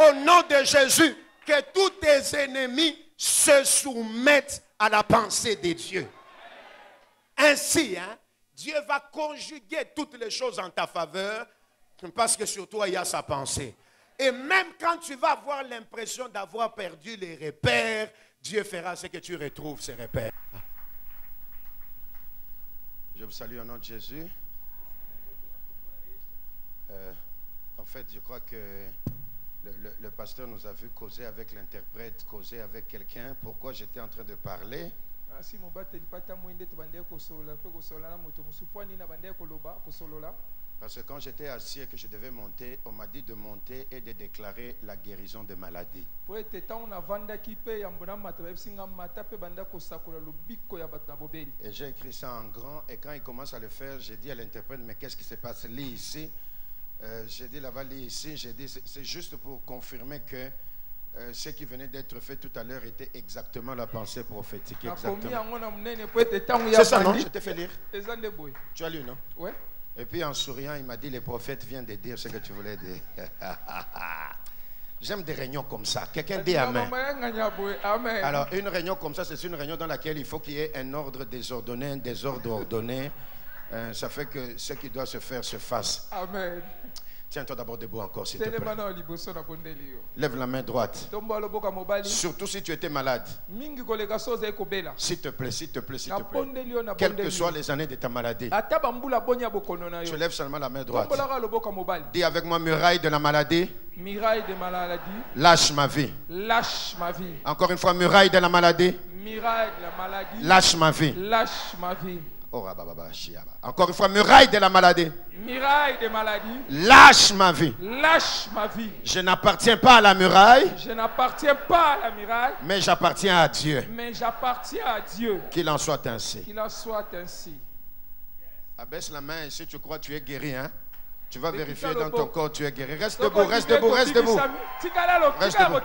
au nom de Jésus, que tous tes ennemis se soumettent à la pensée de Dieu. Ainsi, Dieu va conjuguer toutes les choses en ta faveur, parce que sur toi, il y a sa pensée. Et même quand tu vas avoir l'impression d'avoir perdu les repères, Dieu fera ce que tu retrouves ces repères. Je vous salue au nom de Jésus. En fait, je crois que le pasteur nous a vu causer avec l'interprète, causer avec quelqu'un. Pourquoi j'étais en train de parler? Parce que quand j'étais assis et que je devais monter, on m'a dit de monter et de déclarer la guérison de maladies. Et j'ai écrit ça en grand, et quand il commence à le faire, j'ai dit à l'interprète, mais qu'est-ce qui se passe? Lis ici. J'ai dit là-bas, lis ici. J'ai dit, c'est juste pour confirmer que ce qui venait d'être fait tout à l'heure était exactement la pensée prophétique. Exactement. C'est ça, non? Je t'ai fait lire. Tu as lu, non? Oui. Et puis en souriant, il m'a dit, le prophète vient de dire ce que tu voulais dire. J'aime des réunions comme ça. Quelqu'un dit amen. Alors, une réunion comme ça, c'est une réunion dans laquelle il faut qu'il y ait un ordre désordonné, un désordre ordonné. Ça fait que ce qui doit se faire se fasse. Amen. Tiens-toi d'abord debout encore, s'il te plaît. Lève la main droite. Surtout si tu étais malade. S'il te plaît, s'il te plaît, s'il te plaît. Quelles que soient les années de ta maladie. Tu lèves seulement la main droite. Dis avec moi, muraille de la maladie. Muraille de maladie. Lâche ma vie. Lâche ma vie. Encore une fois, muraille de la maladie. Muraille de la maladie. Lâche ma vie. Lâche ma vie. Encore une fois, muraille de la maladie. Muraille de maladie. Lâche ma vie. Lâche ma vie. Je n'appartiens pas à la muraille. Je n'appartiens pas à la muraille. Mais j'appartiens à Dieu. Mais j'appartiens à Dieu. Qu'il en soit ainsi. Qu'il en soit ainsi. Abaisse la main et si tu crois que tu es guéri, hein? Tu vas vérifier dans ton corps, tu es guéri. Reste debout, reste debout, reste debout. Reste debout.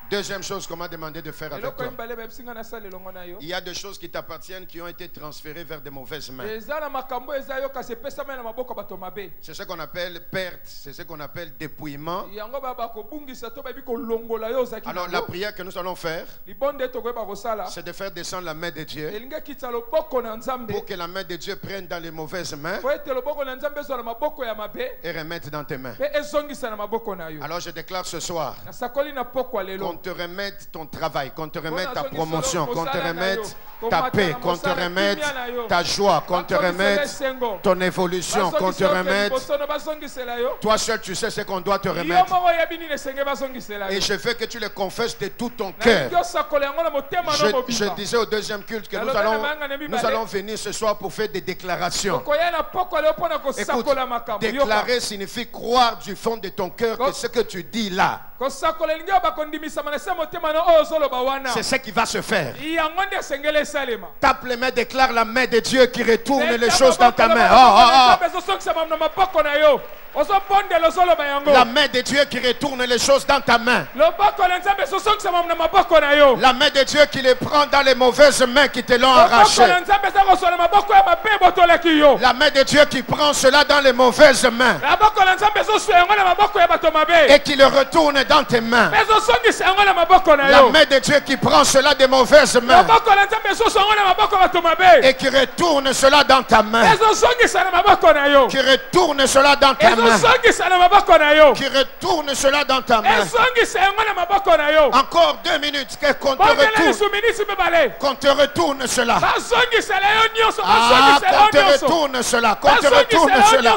Deuxième chose qu'on m'a demandé de faire avec toi. Il y a des choses qui t'appartiennent qui ont été transférées vers de mauvaises mains. C'est ce qu'on appelle perte, c'est ce qu'on appelle dépouillement. Alors la prière que nous allons faire, c'est de faire descendre la main de Dieu pour que la main de Dieu prenne dans les mauvaises mains et remette dans tes mains. Alors je déclare ce soir qu'on te remette ton travail, qu'on te remette ta promotion, qu'on te remette ta paix, qu'on te remette ta joie, qu'on te remette ton évolution, qu'on te remette. Toi seul, tu sais ce qu'on doit te remettre. Et je veux que tu le confesses de tout ton cœur. Je disais au deuxième culte que nous allons venir ce soir pour faire des déclarations. Écoute, déclarer signifie croire du fond de ton cœur que ce que tu dis là, c'est ce qui va se faire. Tape les mains, déclare la main de Dieu qui retourne les choses dans ta main. La main de Dieu qui retourne les choses dans ta main. La main de Dieu qui les prend dans les mauvaises mains qui te l'ont arraché. La main de Dieu qui prend cela dans les mauvaises mains et qui le retourne dans tes mains. La main de Dieu qui prend cela des mauvaises mains et qui retourne cela dans ta main. Qui retourne cela dans ta main. Qui retourne cela dans ta main. Encore 2 minutes qu'on te retourne. Qu'on te retourne cela. Qu'on te retourne cela. Qu'on te retourne cela.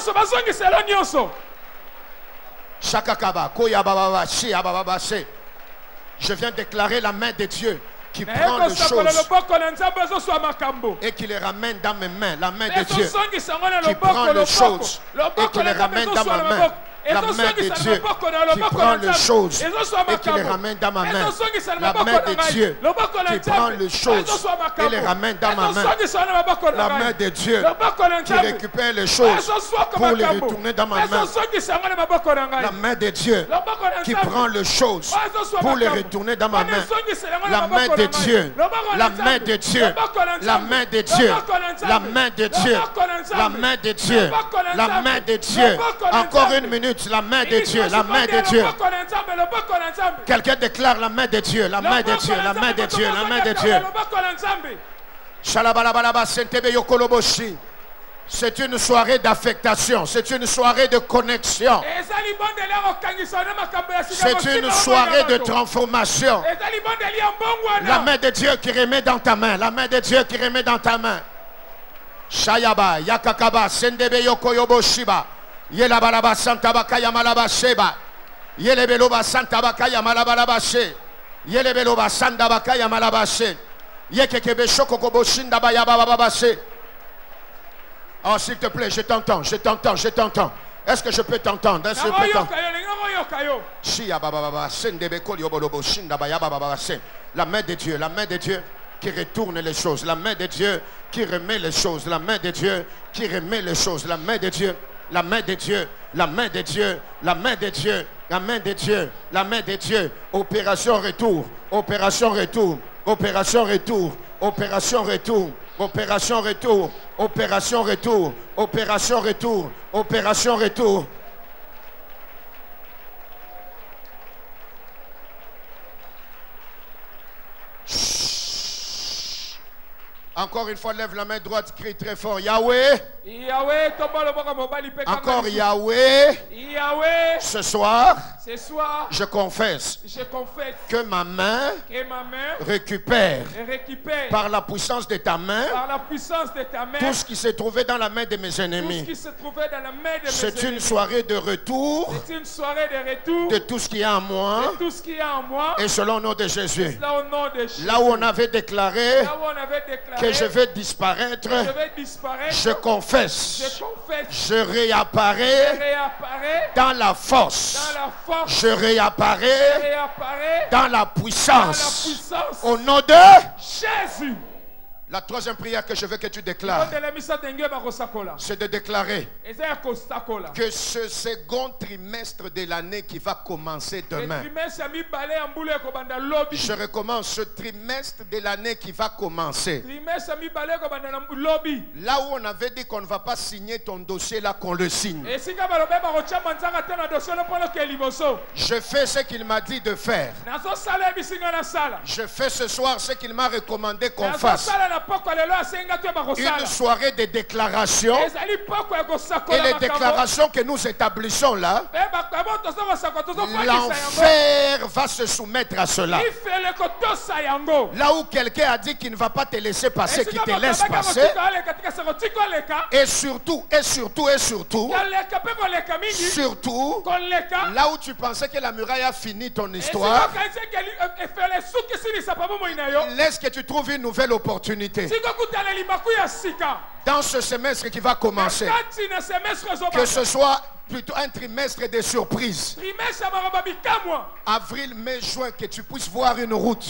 Shakakaba, Koyababa, Shiababa, je viens déclarer la main de Dieu qui prend les choses et qui les ramène dans mes mains. La main de Dieu qui prend les choses et qui les ramène dans ma main. La main de Dieu qui prend les choses et qui les ramène dans ma main. La main de Dieu qui prend les choses et les ramène dans ma main. La main de Dieu qui récupère les choses pour les retourner dans ma main. La main de Dieu qui prend les choses pour les retourner dans ma main. La main de Dieu, la main de Dieu, la main de Dieu, la main de Dieu, la main de Dieu, la main de Dieu. Encore une minute, la main de Dieu, la main de Dieu. Quelqu'un déclare la main de Dieu, la main de Dieu, la main de Dieu, la main de Dieu. C'est une soirée d'affectation, c'est une soirée de connexion, c'est une soirée de transformation. La main de Dieu qui remet dans ta main, la main de Dieu qui remet dans ta main. Shayaba, Yakakaba, Sendebe Yokoyobo Shiba, Yelabalaba Santabaka Yamalaba Sheba, Yelebeloba Santabaka Yamalaba She, Yelebeloba Sandabaka Yamalaba She, Yekekebe Shokokobo Shindaba Yababa She. Oh, s'il te plaît, je t'entends, je t'entends, je t'entends. Est-ce que je peux t'entendre? Est-ce que je peux t'entendre? La main de Dieu, la main de Dieu qui retourne les choses, la main de Dieu qui remet les choses, la main de Dieu qui remet les choses, la main de Dieu, la main de Dieu, la main de Dieu, la main de Dieu, la main de Dieu, la main de Dieu. Opération retour, opération retour, opération retour, opération retour. Opération retour, opération retour, opération retour, opération retour. Encore une fois, lève la main droite, crie très fort. Yahweh. Yahweh. Encore Yahweh. Yahweh. Ce soir, je confesse que ma main récupère par la puissance de ta main tout ce qui s'est trouvé dans la main de mes ennemis. C'est une soirée de retour de tout ce qui est en moi et selon le nom de Jésus. Là où on avait déclaré que je vais disparaître, je confesse, je réapparais dans la force, je réapparais dans la puissance, au nom de Jésus. La troisième prière que je veux que tu déclares, c'est de déclarer que ce second trimestre de l'année qui va commencer demain, je recommence ce trimestre de l'année qui va commencer. Là où on avait dit qu'on ne va pas signer ton dossier, là qu'on le signe. Je fais ce qu'il m'a dit de faire. Je fais ce soir ce qu'il m'a recommandé qu'on fasse. Une soirée de déclaration. Et les déclarations que nous établissons là, l'enfer va se soumettre à cela. Là où quelqu'un a dit qu'il ne va pas te laisser passer, qu'il te laisse passer. Et surtout, là où tu pensais que la muraille a fini ton histoire, laisse que tu trouves une nouvelle opportunité. Dans ce semestre qui va commencer, que ce soit plutôt un trimestre de surprises. Avril, mai, juin, que tu puisses voir une route.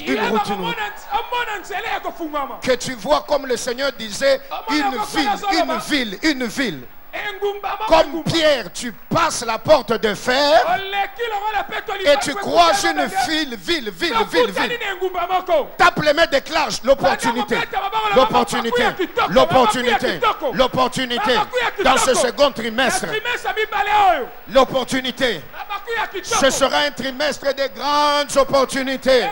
Que tu vois, comme le Seigneur disait, une ville. Comme Pierre, tu passes la porte de fer et tu croises une ville. Tape les mains, déclare l'opportunité. Dans ce second trimestre, l'opportunité. Ce sera un trimestre de grandes opportunités.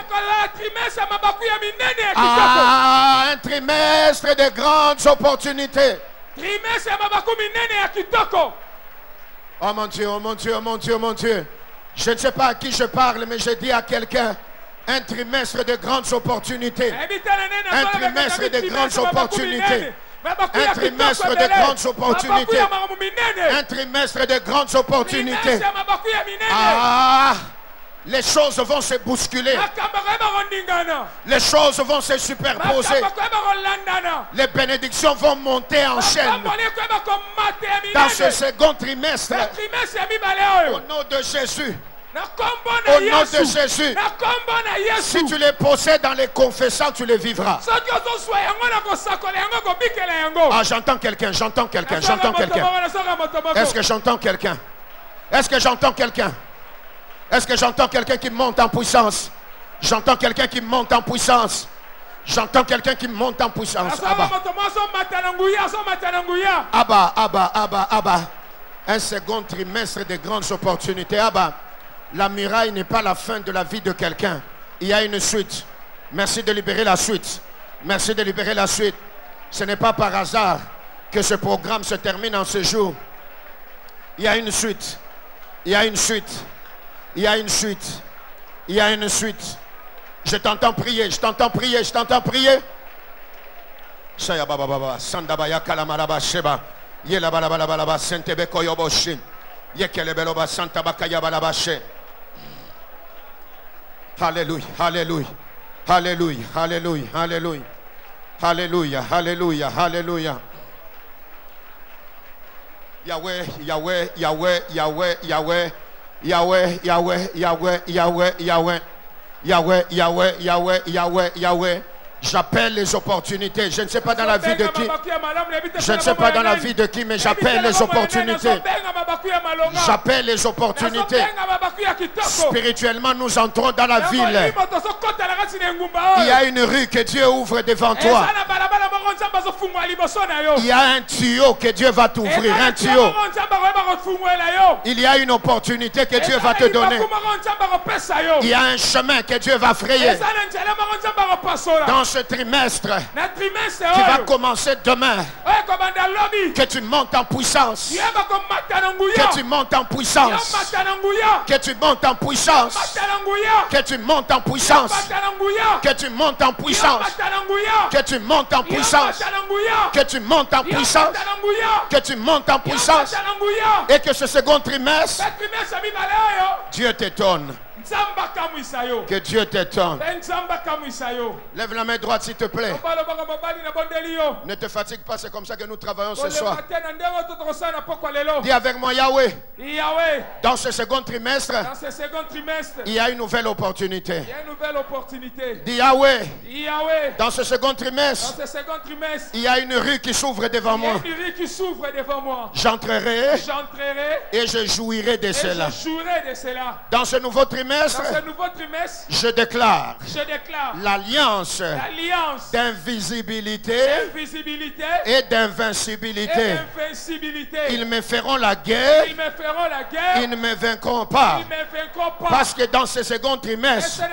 Un trimestre de grandes opportunités. Oh mon Dieu, oh mon Dieu, oh mon Dieu, oh mon Dieu. Je ne sais pas à qui je parle, mais je dis à quelqu'un, un trimestre de grandes opportunités. Un trimestre de grandes opportunités. Un trimestre de grandes opportunités. Un trimestre de grandes opportunités. Les choses vont se bousculer. Les choses vont se superposer. Les bénédictions vont monter en chaîne. Dans ce second trimestre. Au nom de Jésus. Au nom de Jésus. Si tu les possèdes dans les confessants, tu les vivras. Ah, j'entends quelqu'un. Est-ce que j'entends quelqu'un? Est-ce que j'entends quelqu'un qui monte en puissance? J'entends quelqu'un qui monte en puissance. J'entends quelqu'un qui monte en puissance. Abba. Abba, Abba, Abba, Abba. Un second trimestre de grandes opportunités. Abba, la muraille n'est pas la fin de la vie de quelqu'un. Il y a une suite. Merci de libérer la suite. Merci de libérer la suite. Ce n'est pas par hasard que ce programme se termine en ce jour. Il y a une suite. Il y a une suite. Il y a une suite. Il y a une suite. Je t'entends prier, je t'entends prier, je t'entends prier. Shaya baba baba, sandabaya kalamaraba sheba, yela balabala balaba, sentebe koyoboshin, yekele beloba santa bakaya balabashe. Alléluia, alléluia, alléluia, alléluia, alléluia, alléluia, alléluia, alléluia. Yahweh, Yahweh, Yahweh, Yahweh, Yahweh, Yahweh, Yahweh, Yahweh, Yahweh, Yahweh. Yahweh, Yahweh, Yahweh, Yahweh, Yahweh. J'appelle les opportunités. Je ne sais pas dans la vie de qui. Je ne sais pas dans la vie de qui, mais j'appelle les opportunités. J'appelle les opportunités. Spirituellement, nous entrons dans la ville. Il y a une rue que Dieu ouvre devant toi. Il y a un tuyau que Dieu va t'ouvrir. Un tuyau. Il y a une opportunité que Dieu va te donner. Il y a un chemin que Dieu va frayer. Dans ce trimestre qui va commencer demain, que tu montes en puissance, que tu montes en puissance, que tu montes en puissance, que tu montes en puissance, que tu montes en puissance, que tu montes en puissance, que tu montes en puissance, que tu montes en puissance, et que ce second trimestre, Dieu t'étonne. Que Dieu t'étonne. Lève la main droite s'il te plaît. Ne te fatigue pas, c'est comme ça que nous travaillons ce soir. Dis avec moi Yahweh. Dans ce second trimestre, il y a une nouvelle opportunité. Dis Yahweh. Dans ce second trimestre, il y a une rue qui s'ouvre devant moi. J'entrerai et je jouirai de cela. Dans ce nouveau trimestre, je déclare l'alliance d'invisibilité et d'invincibilité. Ils me feront la guerre, ils ne me vaincront pas. Parce que dans ce second trimestre,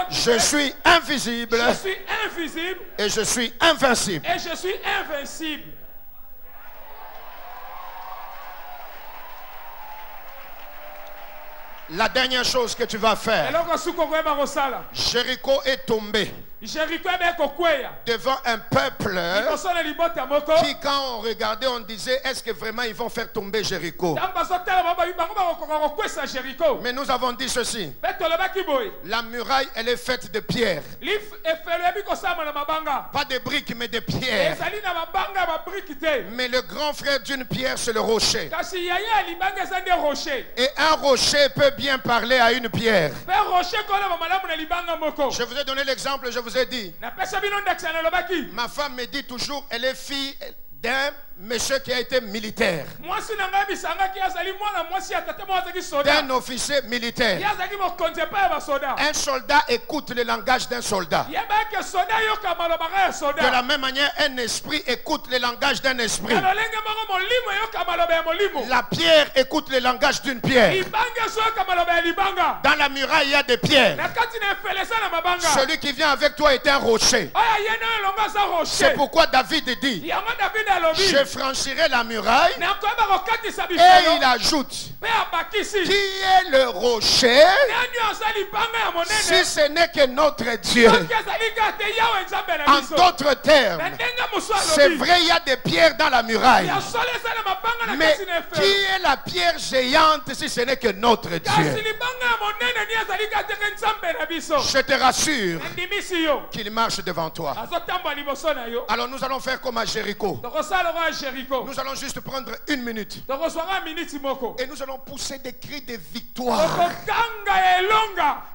je suis invisible et je suis invincible. La dernière chose que tu vas faire, Jéricho est tombé devant un peuple qui, quand on regardait, on disait, est-ce que vraiment ils vont faire tomber Jéricho? Mais nous avons dit ceci: la muraille, elle est faite de pierres, pas de briques mais de pierres. Mais le grand frère d'une pierre, c'est le rocher. Et un rocher peut bien parler à une pierre. Je vous ai donné l'exemple, je vous ai dit, ma femme me dit toujours, elle est fille d'un monsieur qui a été militaire, d'un officier militaire. Un soldat écoute le langage d'un soldat. De la même manière, un esprit écoute le langage d'un esprit. La pierre écoute le langage d'une pierre. Dans la muraille, il y a des pierres. Celui qui vient avec toi est un rocher. C'est pourquoi David dit, je franchirai la muraille. Et il ajoute, qui est le rocher si ce n'est que notre Dieu? En d'autres termes, c'est vrai, il y a des pierres dans la muraille, mais qui est la pierre géante si ce n'est que notre Dieu? Je te rassure qu'il marche devant toi. Alors nous allons faire comme à Jéricho. Nous allons juste prendre une minute et nous allons pousser des cris de victoire.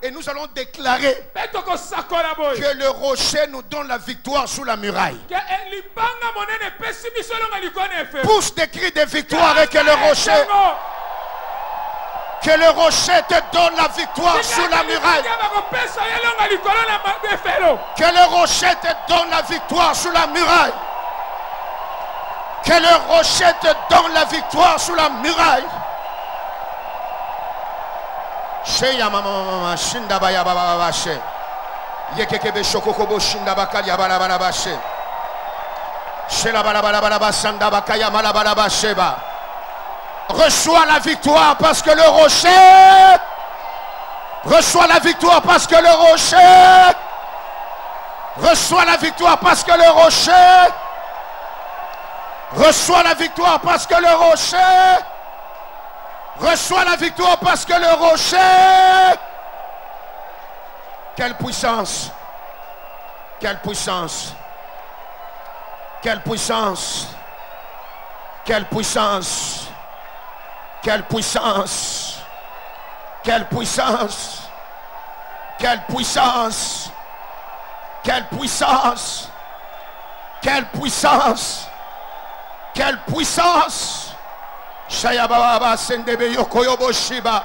Et nous allons déclarer que le rocher nous donne la victoire sous la muraille. Pousse des cris de victoire et que le rocher Que le rocher te donne la victoire sur la muraille. Que le rocher te donne la victoire sur la muraille. Que le rocher te donne la victoire sur la muraille. Sheya mama shinda baya baba bashe. Yekekebe shokokobo shinda bakaya bala bala bashe. Shela bala bala bala basanda bakaya mala bala basheba. Reçois la victoire parce que le rocher. Reçois la victoire parce que le rocher. Reçois la victoire parce que le rocher. Reçois la victoire parce que le rocher. Reçois la victoire parce que le rocher. Quelle puissance. Quelle puissance. Quelle puissance. Quelle puissance. Quelle puissance. Quelle puissance. Quelle puissance. Quelle puissance. Quelle puissance. Quelle puissance. Shayababa sendebe yokoyobo shiba.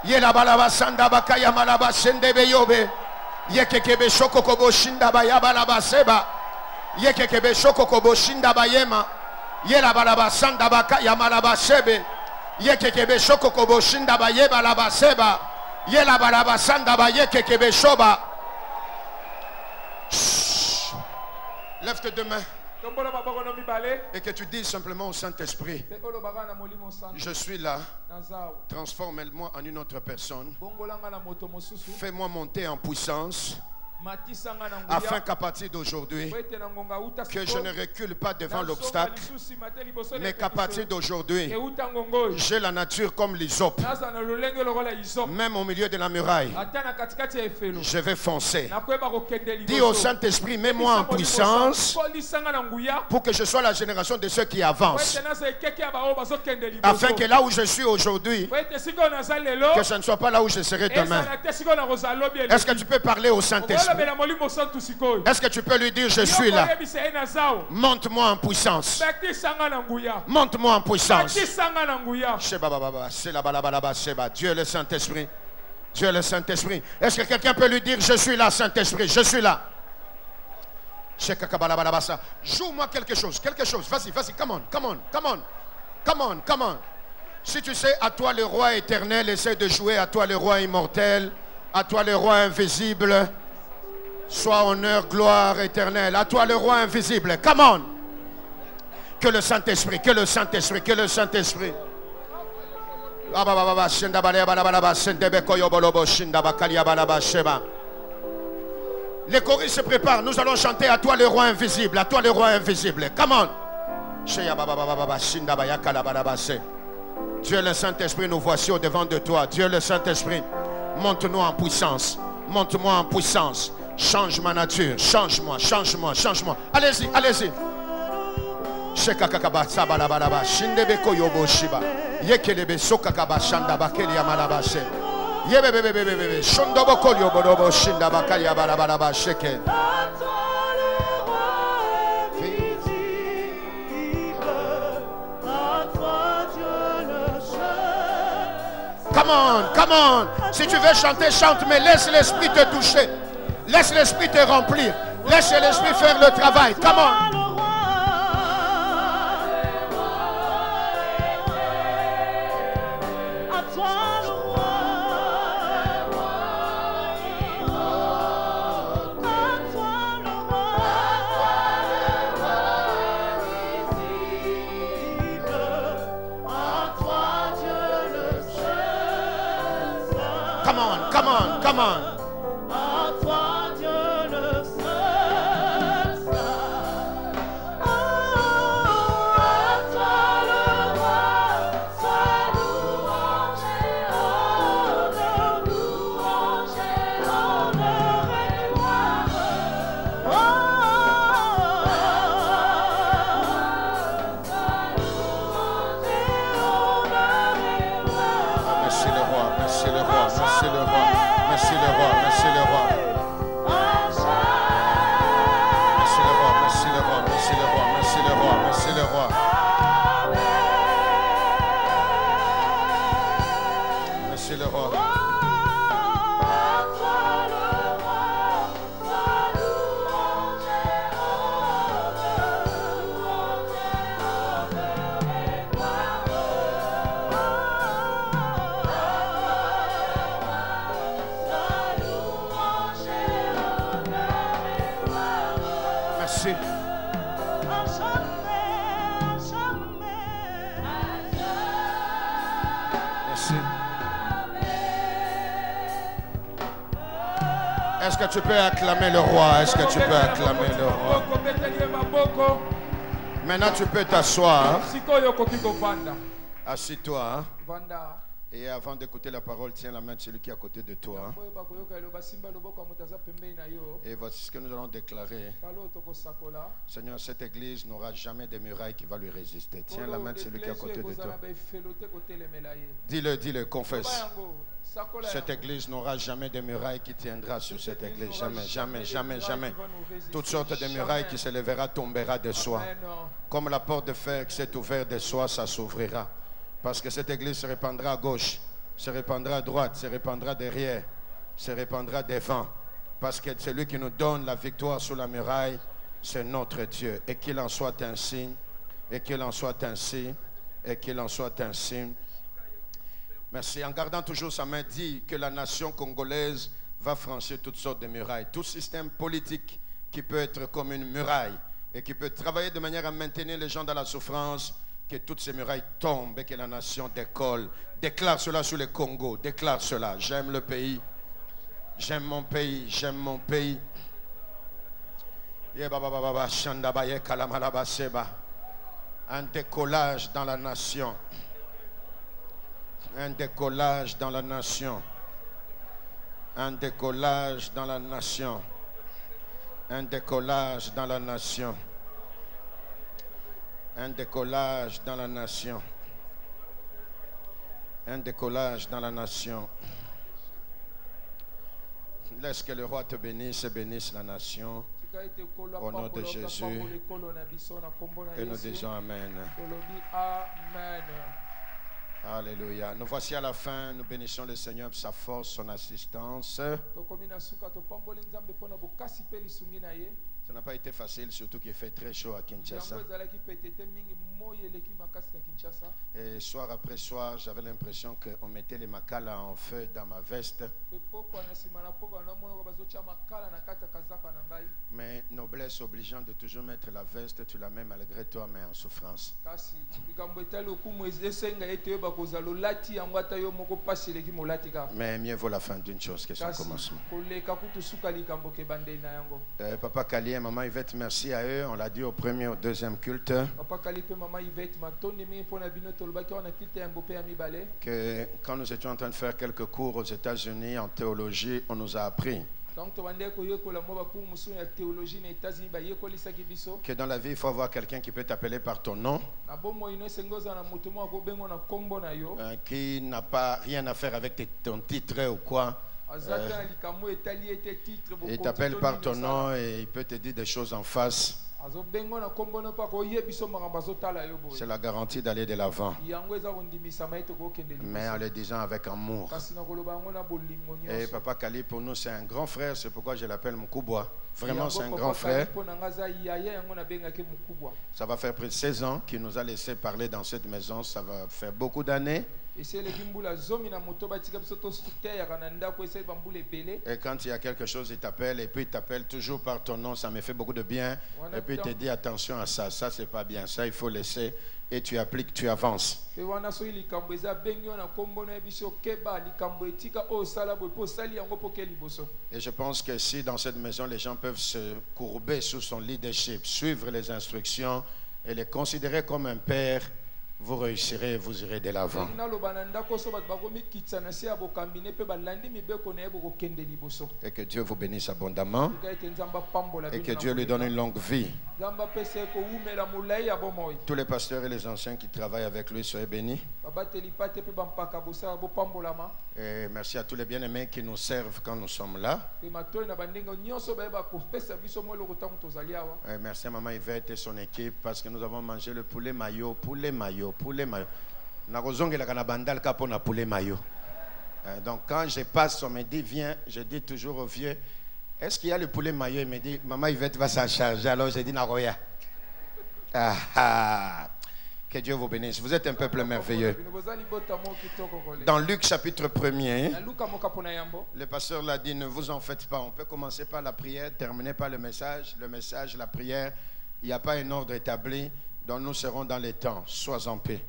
Yelabalaba sandaba kayamalaba sendebe yobe. Yekekebe shokokobo shindaba yabalaba seba. Yekekebe shokokobo shindaba yema. Yelabalaba sandaba kayamalaba sebe. Yekekebe shokokobo shindaba yebalaba seba. Yelabalaba sandaba yekekebe shoba. Lève tes deux mains. Et que tu dises simplement au Saint-Esprit, je suis là, transforme-moi en une autre personne, fais-moi monter en puissance, afin qu'à partir d'aujourd'hui, que je ne recule pas devant l'obstacle, mais qu'à partir d'aujourd'hui, j'ai la nature comme l'hysope. Même au milieu de la muraille, je vais foncer. Dis au Saint-Esprit, mets-moi en puissance pour que je sois la génération de ceux qui avancent. Afin que là où je suis aujourd'hui, que je ne sois pas là où je serai demain. Est-ce que tu peux parler au Saint-Esprit? Est-ce que tu peux lui dire, je suis là? Monte-moi en puissance. Monte-moi en puissance. Dieu le Saint-Esprit. Dieu le Saint-Esprit. Est-ce que quelqu'un peut lui dire, je suis là, Saint-Esprit, je suis là? Joue-moi quelque chose, quelque chose. Vas-y, vas-y, come on, come on, come on. Come on, come on. Si tu sais, à toi le roi éternel, essaie de jouer à toi le roi immortel, à toi le roi invisible. Sois honneur, gloire éternelle. À toi le roi invisible. Come on. Que le Saint-Esprit, que le Saint-Esprit, que le Saint-Esprit. Les choristes se préparent. Nous allons chanter à toi le roi invisible. À toi le roi invisible. Come on. Dieu le Saint-Esprit, nous voici au devant de toi. Dieu le Saint-Esprit, monte-nous en puissance. Monte-moi en puissance. Change ma nature, change-moi, change-moi, change-moi. Allez-y, allez-y. Shekakakaba sabalabalaba shindebeko yobo shiba. Yekelebe sokakaba shandaba kelia malabashe. Yebebebebebebe shondoboko yobodobo shindaba kalia balabalaba sheke. Come on, come on. Si tu veux chanter, chante, mais laisse l'esprit te toucher. Laisse l'esprit te remplir. Laisse l'esprit faire le travail. Come on. Come on, come on, come on. Est-ce que tu peux acclamer le roi? Est-ce que tu peux acclamer le roi? Maintenant, tu peux t'asseoir. Assis-toi. Et avant d'écouter la parole, tiens la main de celui qui est à côté de toi. Et voici ce que nous allons déclarer. Seigneur, cette église n'aura jamais de muraille qui va lui résister. Tiens la main de celui qui est à côté de toi. Dis-le, dis-le, confesse. Cette église n'aura jamais de muraille qui tiendra sur cette église. Jamais, jamais, jamais, jamais. Toutes sortes de murailles qui se lèvera tombera de soi. Comme la porte de fer qui s'est ouverte de soi, ça s'ouvrira. Parce que cette église se répandra à gauche, se répandra à droite, se répandra derrière, se répandra devant. Parce que celui qui nous donne la victoire sur la muraille, c'est notre Dieu. Et qu'il en soit ainsi, et qu'il en soit ainsi, et qu'il en soit ainsi. Merci. En gardant toujours sa main, dit que la nation congolaise va franchir toutes sortes de murailles. Tout système politique qui peut être comme une muraille et qui peut travailler de manière à maintenir les gens dans la souffrance, que toutes ces murailles tombent et que la nation décolle. Déclare cela sur le Congo. Déclare cela. J'aime le pays. J'aime mon pays. J'aime mon pays. Un décollage dans la nation. Un décollage dans la nation. Un décollage dans la nation. Un décollage dans la nation. Un décollage dans la nation. Un décollage dans la nation. Laisse que le roi te bénisse et bénisse la nation. Au nom de Jésus. Et nous disons Amen. Amen. Alléluia. Nous voici à la fin. Nous bénissons le Seigneur pour sa force, son assistance. Ça n'a pas été facile, surtout qu'il fait très chaud à Kinshasa. Et soir après soir, j'avais l'impression qu'on mettait les makala en feu dans ma veste. Mais noblesse obligeant de toujours mettre la veste, tu la mets malgré toi, mais en souffrance. Mais mieux vaut la fin d'une chose que son commencement. Papa Kali et Maman Yvette, merci à eux. On l'a dit au premier et au deuxième culte. Que quand nous étions en train de faire quelques cours aux États-Unis en théologie, on nous a appris que dans la vie, il faut avoir quelqu'un qui peut t'appeler par ton nom, qui n'a pas rien à faire avec ton titre ou quoi. Il t'appelle par ton nom et il peut te dire des choses en face. C'est la garantie d'aller de l'avant, mais en le disant avec amour. Et Papa Kali, pour nous, c'est un grand frère. C'est pourquoi je l'appelle Mukubwa. Vraiment, c'est un grand frère. Ça va faire près de 16 ans qu'il nous a laissé parler dans cette maison. Ça va faire beaucoup d'années. Et quand il y a quelque chose, il t'appelle et puis il t'appelle toujours par ton nom. Ça me fait beaucoup de bien. Et puis il te dit attention à ça, ça c'est pas bien, ça il faut laisser. Et tu appliques, tu avances. Et je pense que si dans cette maison les gens peuvent se courber sous son leadership, suivre les instructions et les considérer comme un père, vous réussirez, vous irez de l'avant. Et que Dieu vous bénisse abondamment. Et que Dieu lui donne une longue vie. Tous les pasteurs et les anciens qui travaillent avec lui soient bénis. Et merci à tous les bien-aimés qui nous servent quand nous sommes là. Et merci à Maman Yvette et son équipe parce que nous avons mangé le poulet mayo, poulet mayo. Poulet mayo. Na kozongela kana bandal kapo na poulet mayo. Donc quand je passe, on me dit viens, je dis toujours au vieux, est-ce qu'il y a le poulet maillot? Il me dit, maman Yvette va s'en charger. Alors je dis, Nagoya. Que Dieu vous bénisse. Vous êtes un peuple merveilleux. Dans Luc chapitre 1er, le pasteur l'a dit, ne vous en faites pas. On peut commencer par la prière, terminer par le message, la prière. Il n'y a pas un ordre établi, donc nous serons dans les temps. Sois en paix.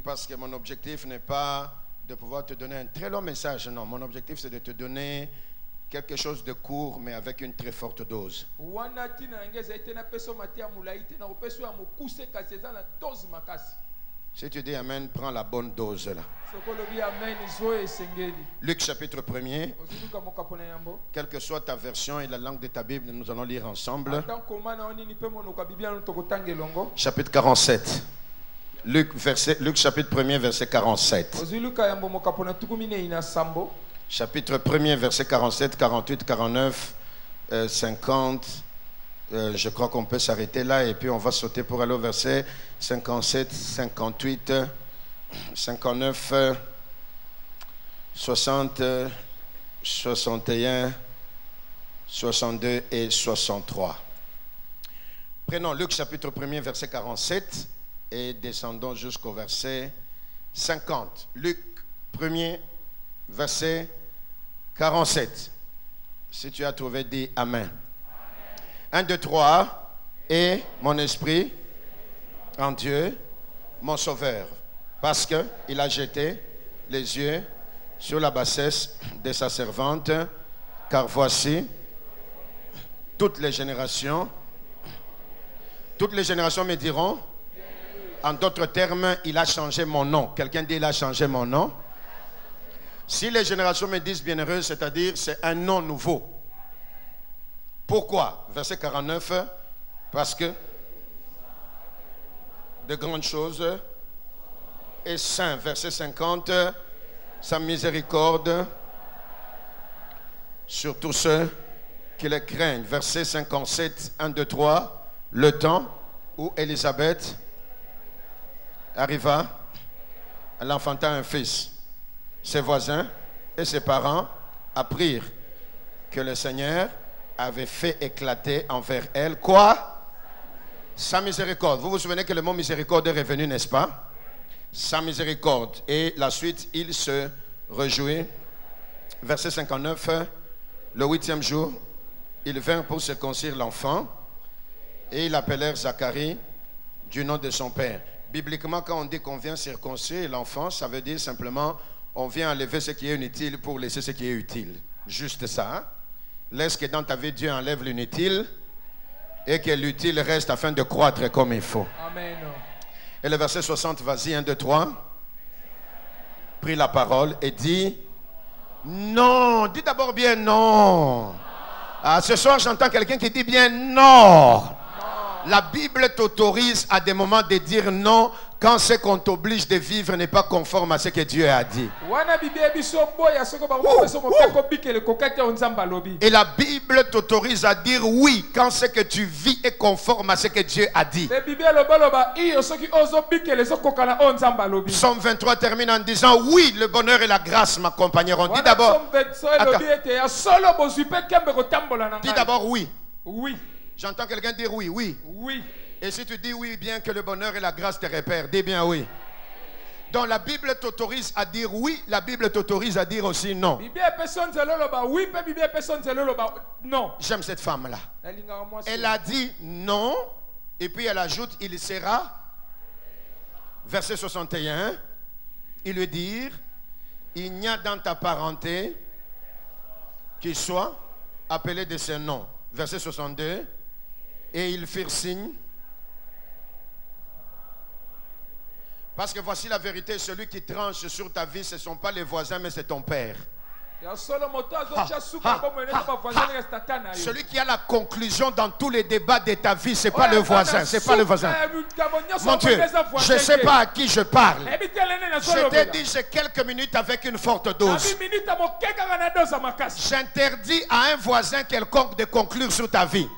Parce que mon objectif n'est pas de pouvoir te donner un très long message, non. Mon objectif c'est de te donner quelque chose de court mais avec une très forte dose. Si tu dis Amen, prends la bonne dose là. Luc chapitre 1er. Quelle que soit ta version et la langue de ta Bible, nous allons lire ensemble. Chapitre 47. Luc chapitre 1er, verset 47. Chapitre 1er, verset 47, 48, 49, 50. Je crois qu'on peut s'arrêter là et puis on va sauter pour aller au verset 57, 58, 59, 60, 61, 62 et 63. Prenons Luc chapitre 1er, verset 47 et descendons jusqu'au verset 50. Luc 1er, verset 47. Si tu as trouvé, dis Amen. 1, 2, 3. Et mon esprit en Dieu, mon sauveur. Parce qu'il a jeté les yeux sur la bassesse de sa servante. Car voici, toutes les générations me diront. En d'autres termes, il a changé mon nom. Quelqu'un dit, il a changé mon nom. Si les générations me disent bienheureux, c'est-à-dire c'est un nom nouveau. Pourquoi? Verset 49. Parce que de grandes choses est saint. Verset 50. Sa miséricorde sur tous ceux qui le craignent. Verset 57. 1, 2, 3. Le temps où Élisabeth arriva, elle enfanta un fils. Ses voisins et ses parents apprirent que le Seigneur avait fait éclater envers elle quoi? Sa miséricorde. Vous vous souvenez que le mot miséricorde est revenu, n'est-ce pas? Sa miséricorde. Et la suite, il se réjouit. Verset 59. Le 8e jour, ils vinrent pour circoncire l'enfant et ils appelèrent Zacharie du nom de son père. Bibliquement, quand on dit qu'on vient circoncire l'enfant, ça veut dire simplement on vient enlever ce qui est inutile pour laisser ce qui est utile. Juste ça. Hein? Laisse que dans ta vie, Dieu enlève l'inutile et que l'utile reste afin de croître comme il faut. Amen. Et le verset 60, vas-y, 1, 2, 3. Prit la parole et dit non. Dis d'abord bien non. Ah, ce soir, j'entends quelqu'un qui dit bien non. La Bible t'autorise à des moments de dire non quand ce qu'on t'oblige de vivre n'est pas conforme à ce que Dieu a dit. Et la Bible t'autorise à dire oui quand ce que tu vis est conforme à ce que Dieu a dit. Psaume 23 termine en disant oui, le bonheur et la grâce m'accompagneront. Dis d'abord. Dis d'abord oui. Oui. J'entends quelqu'un dire oui, oui. Oui. Et si tu dis oui, bien que le bonheur et la grâce te repèrent, dis bien oui. Donc la Bible t'autorise à dire oui, la Bible t'autorise à dire aussi non. J'aime cette femme-là. Elle a dit non, et puis elle ajoute, il sera. Verset 61, ils lui dirent, il n'y a dans ta parenté qui soit appelé de ce nom. Verset 62, et ils firent signe. Parce que voici la vérité, celui qui tranche sur ta vie, ce ne sont pas les voisins, mais c'est ton père. Celui qui a la conclusion dans tous les débats de ta vie, c'est pas le voisin, c'est pas le voisin. Mon Dieu, je ne sais pas à qui je parle. Je t'ai dit, j'ai quelques minutes avec une forte dose. J'interdis à un voisin quelconque de conclure sur ta vie.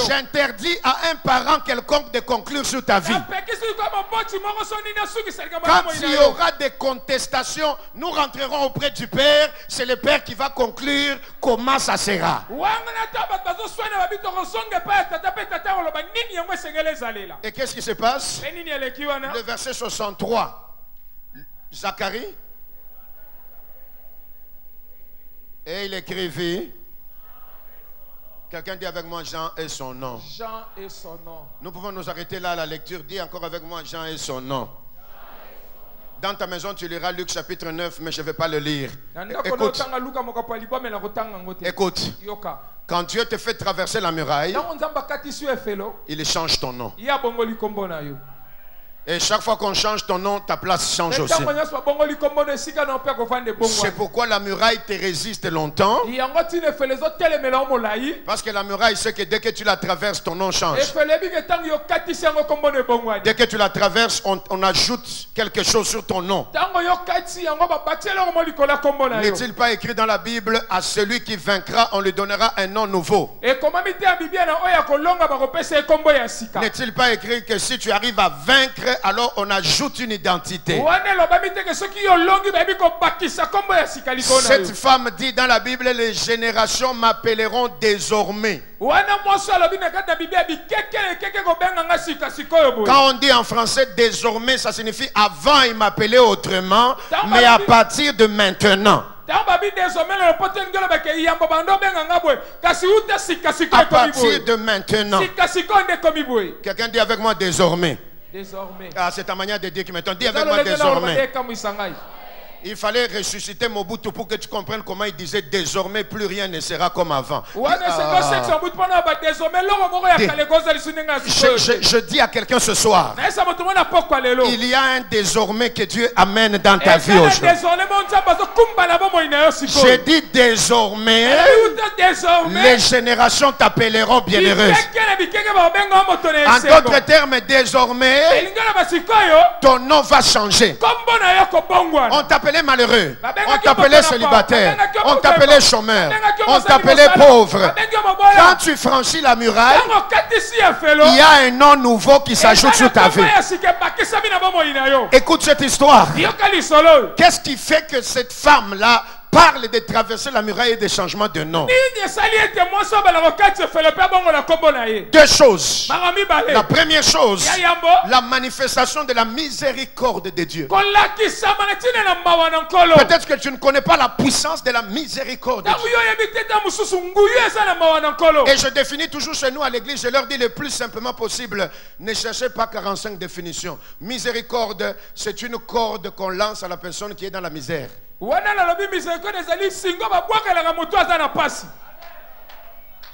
J'interdis à un parent quelconque de conclure sur ta vie. Quand il y aura des contestations, nous rentrerons auprès du Père. C'est le Père qui va conclure comment ça sera. Et qu'est-ce qui se passe? Le verset 63. Zacharie. Et il écrivit. Quelqu'un dit avec moi Jean et son nom. Jean et son nom. Nous pouvons nous arrêter là à la lecture. Dis encore avec moi Jean et son nom. Dans ta maison, tu liras Luc chapitre 9, mais je ne vais pas le lire. Écoute. Écoute. Quand Dieu te fait traverser la muraille, il change ton nom. Et chaque fois qu'on change ton nom, ta place change aussi. C'est pourquoi la muraille te résiste longtemps. Parce que la muraille, c'est que dès que tu la traverses, ton nom change. Dès que tu la traverses, on ajoute quelque chose sur ton nom. N'est-il pas écrit dans la Bible, à celui qui vaincra, on lui donnera un nom nouveau? N'est-il pas écrit que si tu arrives à vaincre, alors on ajoute une identité? Cette femme dit dans la Bible, les générations m'appelleront désormais. Quand on dit en français désormais, ça signifie avant il m'appelait autrement, mais à partir de maintenant. À partir de maintenant. Quelqu'un dit avec moi désormais. Désormais. Ah, c'est ta manière de dire qui m'étonne. Dis avec moi désormais. Il fallait ressusciter Mobutu pour que tu comprennes comment il disait désormais plus rien ne sera comme avant. Je dis à quelqu'un ce soir, il y a un désormais que Dieu amène dans ta vie aujourd'hui. Je dis désormais, les générations t'appelleront bienheureuse. En d'autres termes, désormais, ton nom va changer. On t'appelait malheureux, on t'appelait célibataire, on t'appelait chômeur, on t'appelait pauvre. Quand tu franchis la muraille, il y a un nom nouveau qui s'ajoute sur ta vie. Écoute cette histoire. Qu'est-ce qui fait que cette femme-là parle de traverser la muraille et des changements de nom? Deux choses. La première chose, la manifestation de la miséricorde de Dieu. Peut-être que tu ne connais pas la puissance de la miséricorde de Dieu. Et je définis toujours chez nous à l'église, je leur dis le plus simplement possible, ne cherchez pas 45 définitions. Miséricorde, c'est une corde qu'on lance à la personne qui est dans la misère.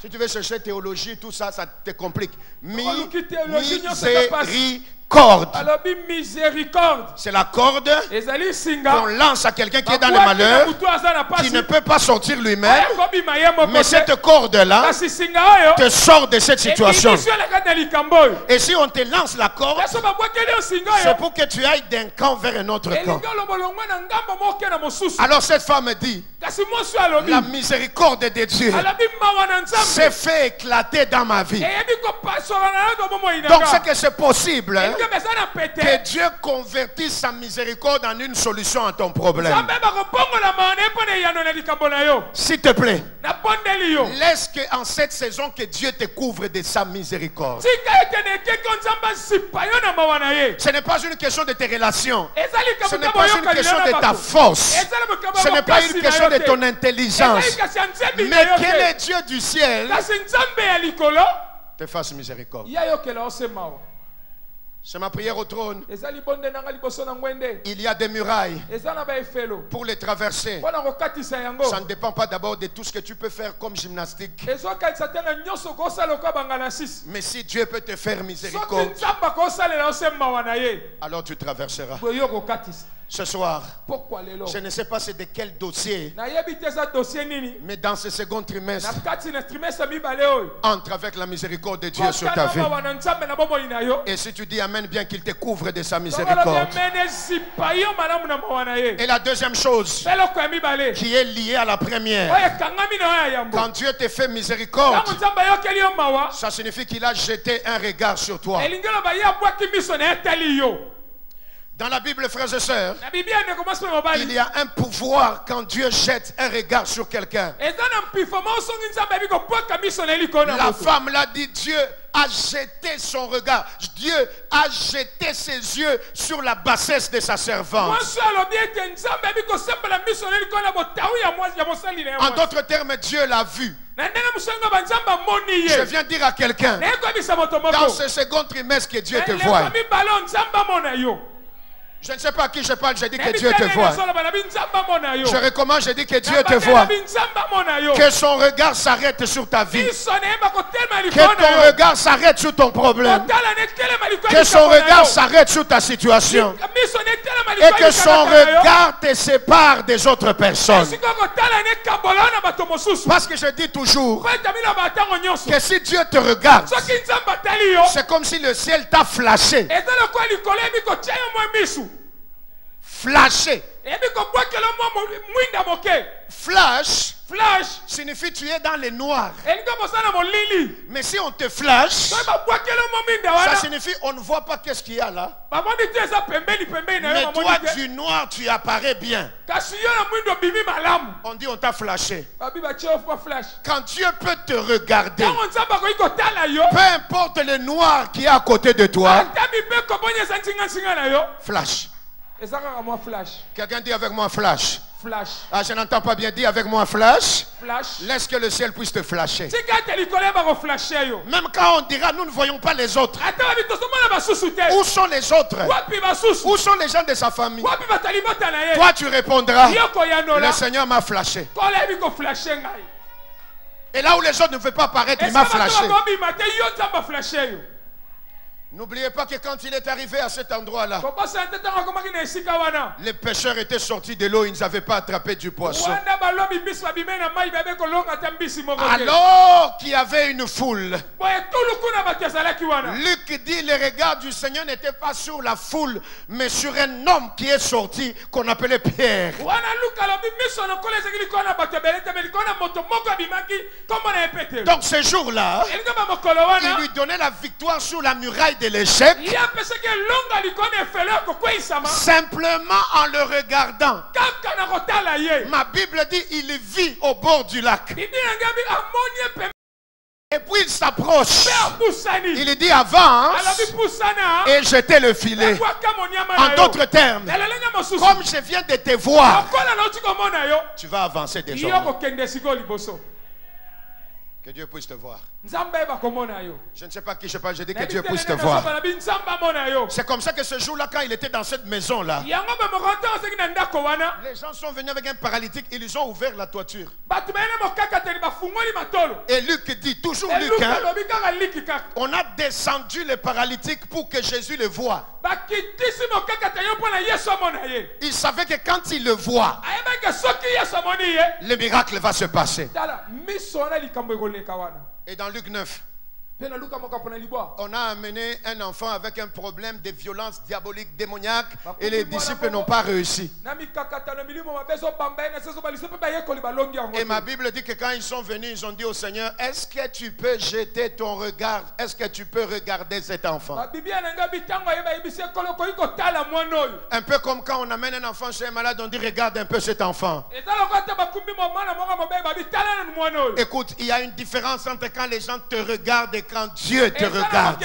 Si tu veux chercher théologie, tout ça, ça te complique. Miséricorde. C'est la corde qu'on lance à quelqu'un qui est dans le malheur, qui ne peut pas sortir lui-même. Mais cette corde-là te sort de cette situation. Et si on te lance la corde, c'est pour que tu ailles d'un camp vers un autre camp. Alors cette femme dit, la miséricorde de Dieu s'est fait éclater dans ma vie. Donc c'est que c'est possible que Dieu convertisse sa miséricorde en une solution à ton problème. S'il te plaît, laisse qu'en cette saison que Dieu te couvre de sa miséricorde. Ce n'est pas une question de tes relations. Ce n'est pas une question de ta force. Ce n'est pas une question de ton intelligence. Mais quel est Dieu du ciel te fasse miséricorde. C'est ma prière au trône. Il y a des murailles pour les traverser. Ça ne dépend pas d'abord de tout ce que tu peux faire comme gymnastique. Mais si Dieu peut te faire miséricorde, alors tu traverseras. Ce soir, Pourquoi lelo? je ne sais pas c'est de quel dossier, dossier nini? mais dans ce second trimestre, trimestre entre avec la miséricorde de Dieu sur ta vie. Et si tu dis Amen, bien qu'il te couvre de sa miséricorde. Et la deuxième chose qui est liée à la première, quand Dieu te fait miséricorde, ça signifie qu'il a jeté un regard sur toi. Dans la Bible, frères et sœurs, il y a un pouvoir quand Dieu jette un regard sur quelqu'un. La femme l'a dit, Dieu a jeté son regard. Dieu a jeté ses yeux sur la bassesse de sa servante. En d'autres termes, Dieu l'a vu. Je viens dire à quelqu'un, dans ce second trimestre, que Dieu te voit. Je ne sais pas à qui je parle, je dis que Dieu te voit. Je recommence, je dis que Dieu te voit. Que son regard s'arrête sur ta vie. Que ton regard s'arrête sur ton problème. Que son regard s'arrête sur ta situation. Et que son regard te sépare des autres personnes. Parce que je dis toujours que si Dieu te regarde, c'est comme si le ciel t'a flashé. Flashé. Flash signifie tu es dans le noir. Mais si on te flash, ça signifie on ne voit pas qu'est-ce qu'il y a là. Mais toi du noir tu apparais bien. On dit on t'a flashé. Quand Dieu peut te regarder, peu importe le noir qui est à côté de toi, flash. Quelqu'un dit avec moi flash. Flash. Ah, je n'entends pas bien. Dis avec moi flash. Flash. Laisse que le ciel puisse te flasher. Même quand on dira nous ne voyons pas les autres. Où sont les autres? Où sont les gens de sa famille? Toi tu répondras, le Seigneur m'a flashé. Et là où les autres ne veulent pas apparaître, il m'a flashé. N'oubliez pas que quand il est arrivé à cet endroit-là, les pêcheurs étaient sortis de l'eau, ils n'avaient pas attrapé du poisson. Alors qu'il y avait une foule, Luc dit le regard du Seigneur n'était pas sur la foule, mais sur un homme qui est sorti, qu'on appelait Pierre. Donc ce jour-là, il lui donnait la victoire sur la muraille de l'échec, simplement en le regardant. Ma Bible dit il vit au bord du lac. Et puis il s'approche. Il dit avance et jetez le filet. En d'autres termes, comme je viens de te voir, tu vas avancer désormais. Que Dieu puisse te voir. Je ne sais pas qui je parle, je dis que Dieu puisse te voir. C'est comme ça que ce jour-là, quand il était dans cette maison-là, les gens sont venus avec un paralytique, ils lui ont ouvert la toiture. Et Luc dit, toujours Luc, on a descendu le paralytique pour que Jésus le voie. Il savait que quand il le voit, le miracle va se passer. Et dans Luc 9, on a amené un enfant avec un problème de violence diabolique, démoniaque, et les disciples n'ont pas réussi. Et ma Bible dit que quand ils sont venus, ils ont dit au Seigneur, est-ce que tu peux jeter ton regard? Est-ce que tu peux regarder cet enfant? Un peu comme quand on amène un enfant chez un malade, on dit regarde un peu cet enfant. Écoute, il y a une différence entre quand les gens te regardent et quand Dieu te regarde.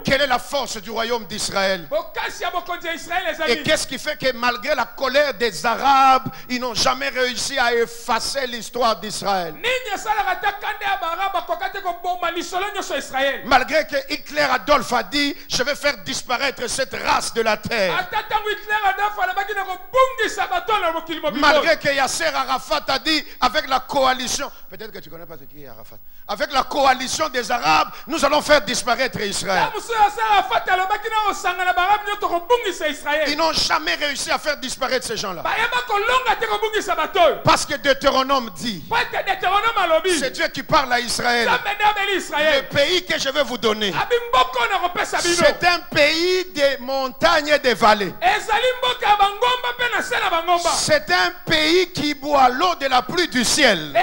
Quelle est la force du royaume d'Israël? Et qu'est-ce qui fait que malgré la colère des Arabes, ils n'ont jamais réussi à effacer l'histoire d'Israël? Malgré que Hitler Adolphe a dit je vais faire disparaître cette race de la terre. Malgré que Yasser Arafat a dit avec la coalition. Peut-être que tu ne connais pas ce qui est Arafat. Avec la coalition des Arabes, nous allons faire disparaître Israël. Ils n'ont jamais réussi à faire disparaître ces gens-là. Parce que Deutéronome dit, c'est Dieu qui parle à Israël. Le pays que je vais vous donner, c'est un pays de montagnes et de vallées. C'est un pays qui boit l'eau de la pluie du ciel.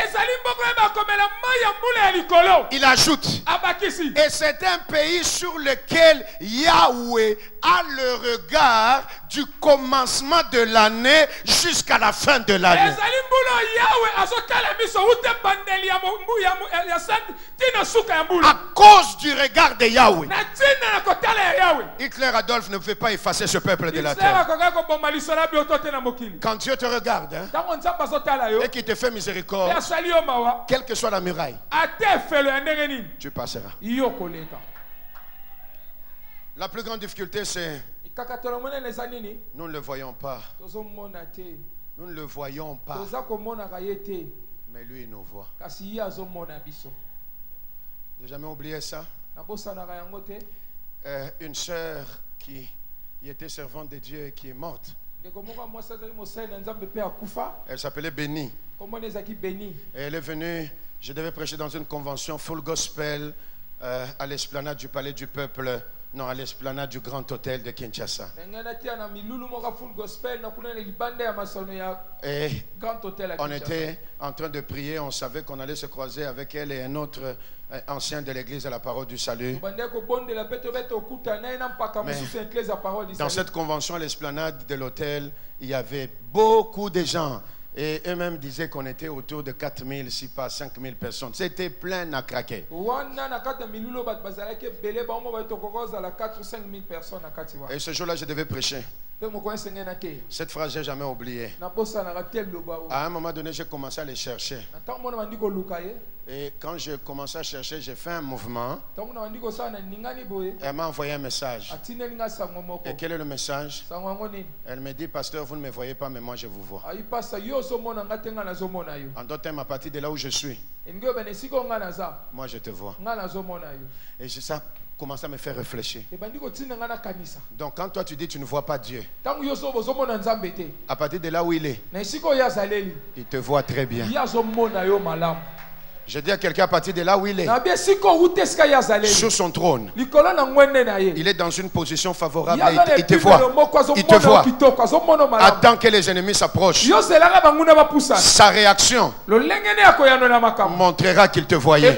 Il ajoute, et c'est un pays sur lequel Yahweh a le regard du commencement de l'année jusqu'à la fin de l'année. À cause du regard de Yahweh. Hitler Adolphe ne pouvait pas effacer ce peuple de la terre. Quand Dieu te regarde, hein, et qu'il te fait miséricorde, quelle que soit la muraille, tu passeras. La plus grande difficulté, c'est nous ne le voyons pas. Nous ne le voyons pas. Mais lui, il nous voit. J'ai jamais oublié ça. Une sœur qui était servante de Dieu et qui est morte. Elle s'appelait Béni. Et elle est venue, je devais prêcher dans une convention full gospel à l'esplanade du Palais du Peuple, non, à l'esplanade du Grand Hôtel de Kinshasa. Et on était en train de prier, on savait qu'on allait se croiser avec elle et un autre ancien de l'église à la parole du salut. Mais dans cette convention à l'esplanade de l'hôtel, il y avait beaucoup de gens. Et eux-mêmes disaient qu'on était autour de 4000, si pas 5000 personnes. C'était plein à craquer. Et ce jour-là, je devais prêcher. Cette phrase, je n'ai jamais oublié. À un moment donné, j'ai commencé à les chercher. Et quand je commençais à chercher, j'ai fait un mouvement. Et elle m'a envoyé un message. Et quel est le message? Elle me dit, pasteur, vous ne me voyez pas, mais moi je vous vois. En d'autres termes, à partir de là où je suis, moi je te vois. Et ça commence à me faire réfléchir. Donc quand toi tu dis tu ne vois pas Dieu, à partir de là où il est, il te voit très bien. Je dis à quelqu'un à partir de là où il est, sur son trône, il est dans une position favorable et il te voit. Il te voit. Attends que les ennemis s'approchent. Sa réaction montrera qu'il te voyait.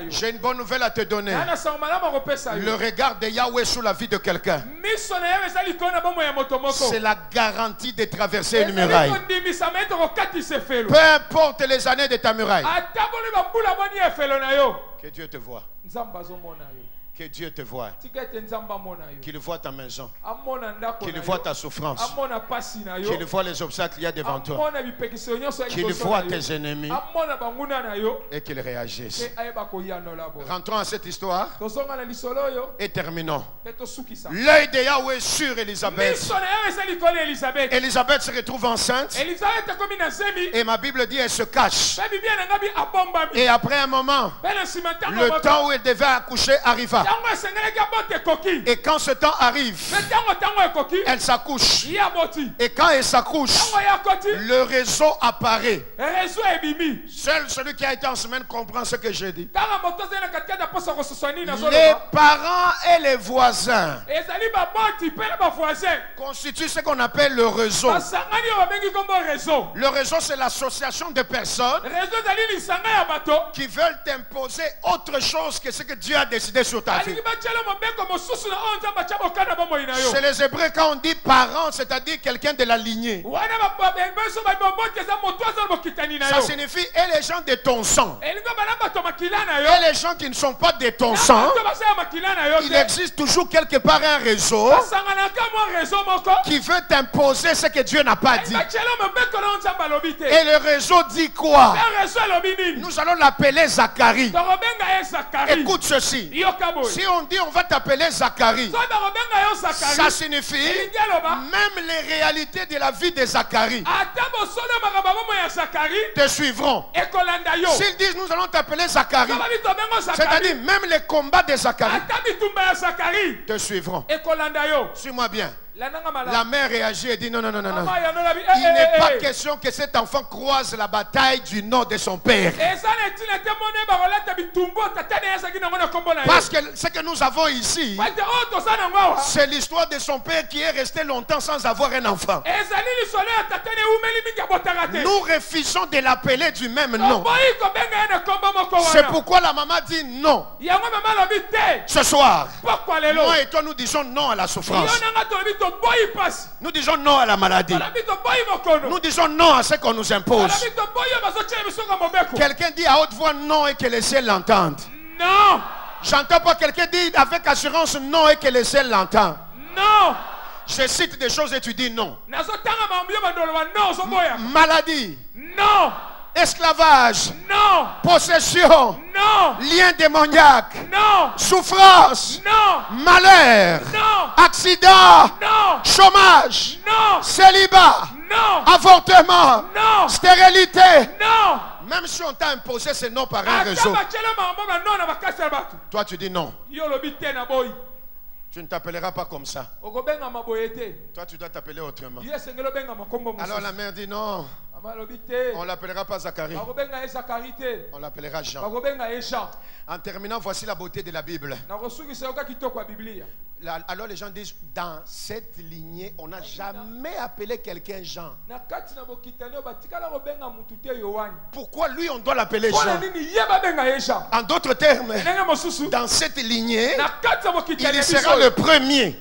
J'ai une bonne nouvelle à te donner. Le regard de Yahweh sur la vie de quelqu'un, c'est la garantie de traverser une muraille. Peu importe les années de ta muraille. Que Dieu te voie. Que Dieu te voie. Qu'il voit ta maison. Qu'il voit ta souffrance. Qu'il voit les obstacles qu'il y a devant toi. Qu'il voit tes ennemis. Et qu'il réagisse. Rentrons à cette histoire. Et terminons. L'œil de Yahweh sur Élisabeth. Élisabeth se retrouve enceinte. Et ma Bible dit elle se cache. Et après un moment, le temps où elle devait accoucher arriva. Et quand ce temps arrive, elle s'accouche. Et quand elle s'accouche, le réseau apparaît. Seul celui qui a été en semaine comprend ce que j'ai dit. Les parents et les voisins constituent ce qu'on appelle le réseau. Le réseau, c'est l'association de personnes qui veulent t'imposer autre chose que ce que Dieu a décidé sur ta vie. Chez les Hébreux, quand on dit parent, c'est-à-dire quelqu'un de la lignée, ça signifie et les gens de ton sang et les gens qui ne sont pas de ton sang. Il existe toujours quelque part un réseau qui veut t'imposer ce que Dieu n'a pas dit. Et le réseau dit quoi? Nous allons l'appeler Zacharie. Écoute ceci. Si on dit on va t'appeler Zacharie, ça signifie même les réalités de la vie de Zacharie te suivront. S'ils disent nous allons t'appeler Zacharie, c'est-à-dire même les combats de Zacharie te suivront. Suis-moi bien. La mère réagit et dit non, non, non, non, non. Il n'est pas question que cet enfant croise la bataille du nom de son père. Parce que ce que nous avons ici, c'est l'histoire de son père qui est resté longtemps sans avoir un enfant. Nous refusons de l'appeler du même nom. C'est pourquoi la maman dit non. Ce soir, moi et toi nous disons non à la souffrance. Nous disons non à la maladie. Nous disons non à ce qu'on nous impose. Quelqu'un dit à haute voix non et que les ciels l'entendent. Non. J'entends pas quelqu'un dire avec assurance non et que les ciels l'entendent. Non. Je cite des choses et tu dis non. Maladie. Non. Esclavage. Non. Possession. Non. Lien démoniaque. Non. Souffrance. Non. Malheur. Non. Accident. Non. Chômage. Non. Célibat. Non. Avortement. Non. Stérilité. Non. Même si on t'a imposé ces noms par un réseau, toi tu dis non. Tu ne t'appelleras pas comme ça. Toi tu dois t'appeler autrement. Alors la mère dit non. On ne l'appellera pas Zacharie. On l'appellera Jean. En terminant, voici la beauté de la Bible. Alors les gens disent, dans cette lignée, on n'a jamais appelé quelqu'un Jean. Pourquoi lui on doit l'appeler Jean? En d'autres termes, dans cette lignée, il sera le premier.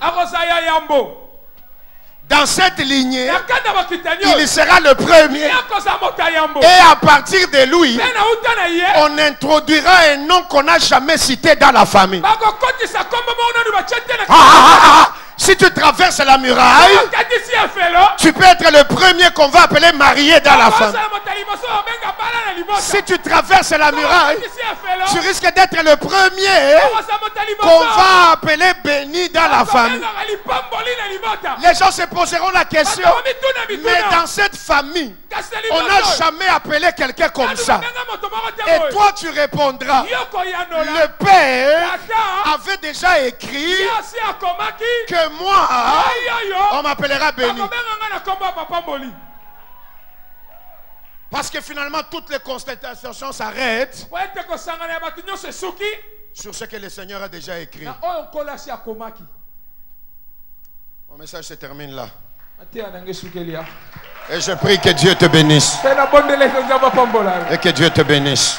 Dans cette lignée, il sera le premier. Et à partir de lui, on introduira un nom qu'on n'a jamais cité dans la famille. Si tu traverses la muraille, tu peux être le premier qu'on va appeler marié dans la famille. Si tu traverses la muraille, tu risques d'être le premier qu'on va appeler béni dans la famille. Les gens se poseront la question, mais dans cette famille, on n'a jamais appelé quelqu'un comme ça. Et toi tu répondras, le Père avait déjà écrit que moi, on m'appellera béni. Parce que finalement, toutes les constatations s'arrêtent sur ce que le Seigneur a déjà écrit. Mon message se termine là. Et je prie que Dieu te bénisse. Et que Dieu te bénisse.